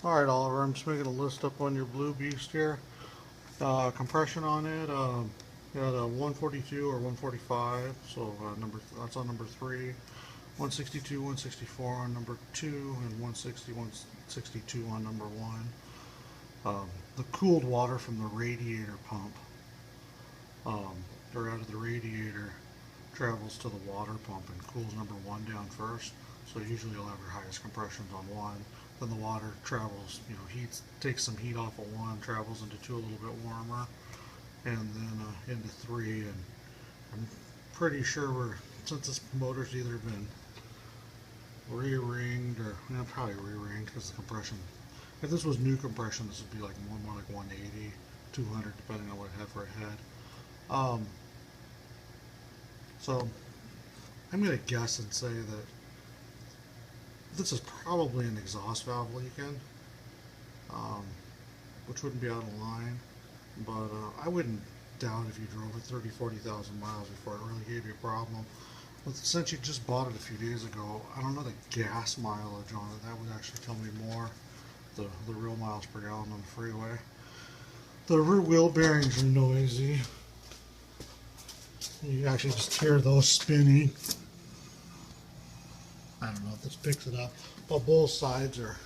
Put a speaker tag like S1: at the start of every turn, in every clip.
S1: Alright, Oliver, I'm just making a list up on your Blue Beast here. Compression on it, you had a 142 or 145, so that's on number 3. 162, 164 on number 2, and 160, 162 on number 1. The cooled water from the radiator pump, or out of the radiator, travels to the water pump and cools number 1 down first. So usually you'll have your highest compressions on 1. Then the water travels, takes some heat off of 1, travels into 2 a little bit warmer, and then into 3. And I'm pretty sure since this motor's either been re-ringed or probably re-ringed because the compression. If this was new compression, this would be like more like 180, 200, depending on what it had for a head. So I'm going to guess and say that this is probably an exhaust valve leaking, which wouldn't be out of line, but I wouldn't doubt if you drove it 30, 40,000 miles before it really gave you a problem. But since you just bought it a few days ago, I don't know the gas mileage on it. That would actually tell me more, the real miles per gallon on the freeway. The rear wheel bearings are noisy. You actually just hear those spinning. I don't know if this picks it up, but both sides are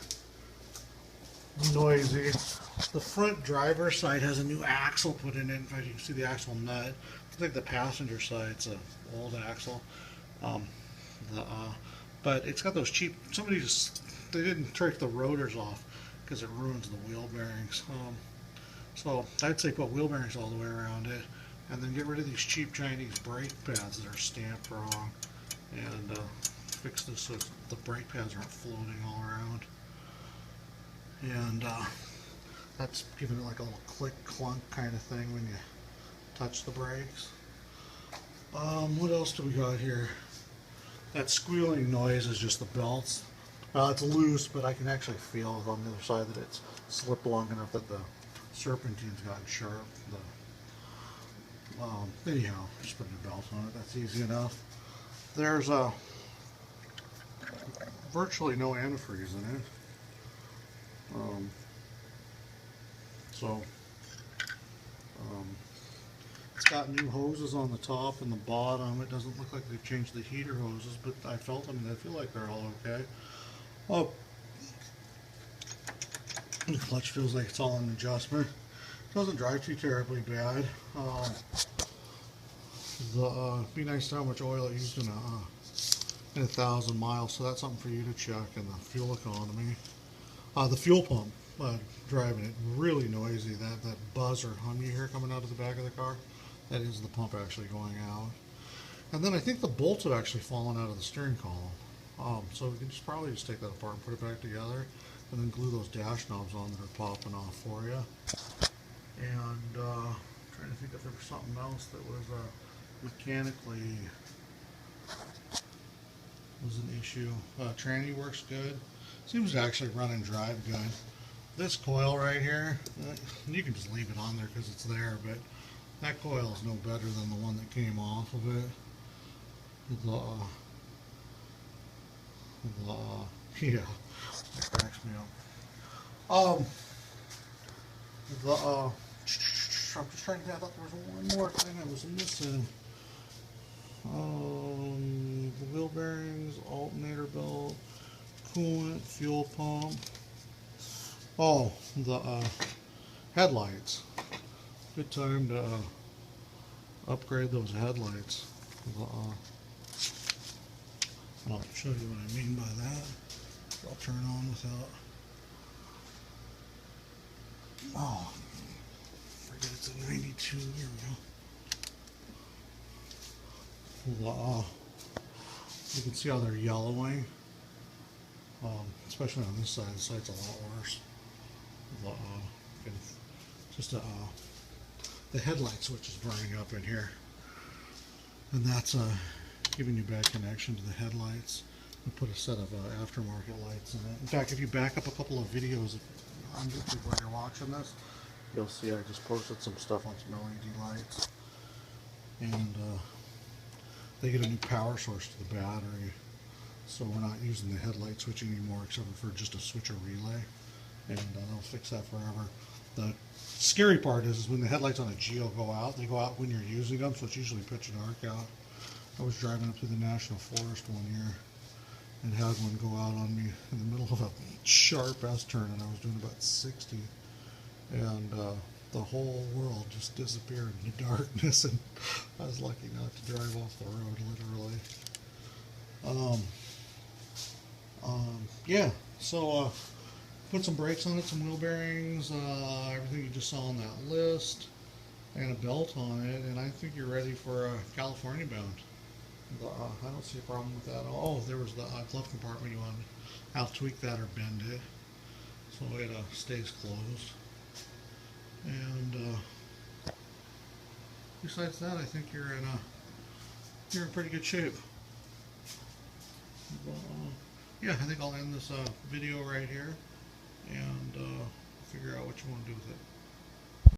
S1: noisy. The front driver's side has a new axle put in it. In fact, you can see the axle nut. I think the passenger side's an old axle. But it's got those cheap, they didn't take the rotors off because it ruins the wheel bearings. So I'd say put wheel bearings all the way around it, and then get rid of these cheap Chinese brake pads that are stamped wrong, and fix this so the brake pads aren't floating all around. And that's giving it like a little click clunk kind of thing when you touch the brakes. What else do we got here? That squealing noise is just the belts. It's loose, but I can actually feel on the other side that it's slipped long enough that the serpentine's gotten sharp. Anyhow, just put a belt on it. That's easy enough. There's virtually no antifreeze in it. So it's got new hoses on the top and the bottom. It doesn't look like they've changed the heater hoses, but I felt them and I feel like they're all okay. Oh, the clutch feels like it's all in adjustment. It doesn't drive too terribly bad. Be nice to know how much oil it used in 1,000 miles, so that's something for you to check. And the fuel economy. The fuel pump, driving it, really noisy. That buzz or hum you hear coming out of the back of the car, that is the pump actually going out. And then I think the bolts have actually fallen out of the steering column. So we can probably just take that apart and put it back together, and then glue those dash knobs on that are popping off for you. And trying to think if there was something else that was mechanically was an issue. Tranny works good. Seems to actually run and drive good. This coil right here, you can just leave it on there because it's there, but that coil is no better than the one that came off of it. Yeah, that cracks me up. I'm just trying to think, I thought there was one more thing I was missing. The wheel bearings, alternator belt, coolant, fuel pump. Oh, the headlights. Good time to upgrade those headlights. I'll show you what I mean by that. I'll turn on without. Oh, forget it's a 92. Here we go. You can see how they're yellowing, especially on this side. This side's a lot worse. Just the headlight switch is burning up in here, and that's giving you bad connection to the headlights. I put a set of aftermarket lights in it. In fact, if you back up a couple of videos on YouTube while you're watching this, you'll see I just posted some stuff on some LED lights, and they get a new power source to the battery, so we're not using the headlight switch anymore except for just a switcher relay. and they'll fix that forever. The scary part is when the headlights on a Geo go out, they go out when you're using them, so it's usually pitch dark out. I was driving up through the National Forest one year and had one go out on me in the middle of a sharp S-turn, and I was doing about 60, and the whole world just disappeared in the darkness, and I was lucky not to drive off the road, literally. Yeah, so put some brakes on it, some wheel bearings, everything you just saw on that list, and a belt on it, and I think you're ready for California bound. I don't see a problem with that. Oh, there was the glove compartment you wanted. I'll tweak that or bend it so it stays closed. And besides that, I think you're in pretty good shape. Yeah, I think I'll end this video right here and figure out what you want to do with it.